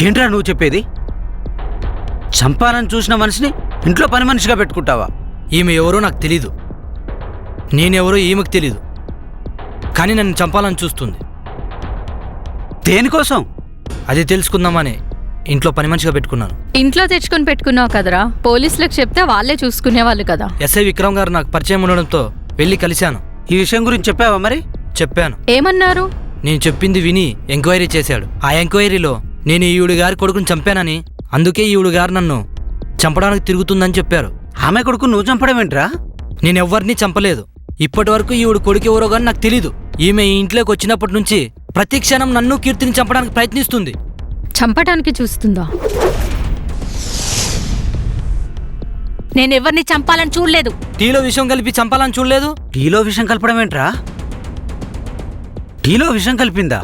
ఏంట్రా నువ్వు చెప్పేది? చంపాలని చూసిన మనిషిని ఇంట్లో పని మనిషిగా పెట్టుకుంటావా? ఈమె ఎవరో నాకు తెలీదు, నేనెవరో ఈమెకు తెలీదు, కానీ నన్ను చంపాలని చూస్తుంది. దేనికోసం? అది తెలుసుకుందామని ఇంట్లో పని మనిషిగా పెట్టుకున్నాను. ఇంట్లో తెచ్చుకొని పెట్టుకున్నావు కదరా, పోలీసులకు చెప్తే వాళ్ళే చూసుకునేవాళ్ళు కదా. ఎస్ఐ విక్రమ్ గారు నాకు పరిచయం ఉండడంతో వెళ్ళి కలిశాను. ఈ విషయం గురించి చెప్పావా మరి? చెప్పాను. ఏమన్నారు? నేను చెప్పింది విని ఎంక్వైరీ చేశాడు. ఆ ఎంక్వైరీలో నేను ఈవిడ గారి కొడుకుని చంపానని, అందుకే ఈవిడ గారు నన్ను చంపడానికి తిరుగుతుందని చెప్పారు. ఆమె కొడుకు నువ్వు చంపడం ఏంట్రా? నేనెవ్వరినీ చంపలేదు. ఇప్పటి వరకు ఈవిడ కొడుకు ఎవరో కానీ నాకు తెలీదు. ఈమె ఈ ఇంట్లోకి వచ్చినప్పటి నుంచి ప్రతి క్షణం నన్ను కీర్తిని చంపడానికి ప్రయత్నిస్తుంది. చంపటానికి చూస్తుందా? నేనెవరిని చంపాలని చూడలేదు. టీలో విషయం కలిపి చంపాలని చూడలేదు. టీలో విషం కలపడం ఏంట్రా? టీలో విషం కలిపిందా?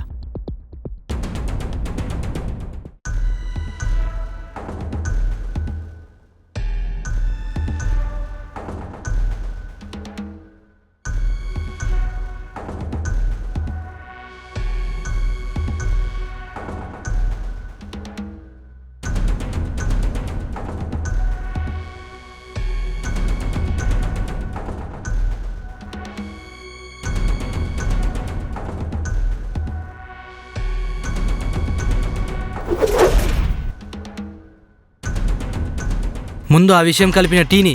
ముందు ఆ విషయం కలిపిన టీని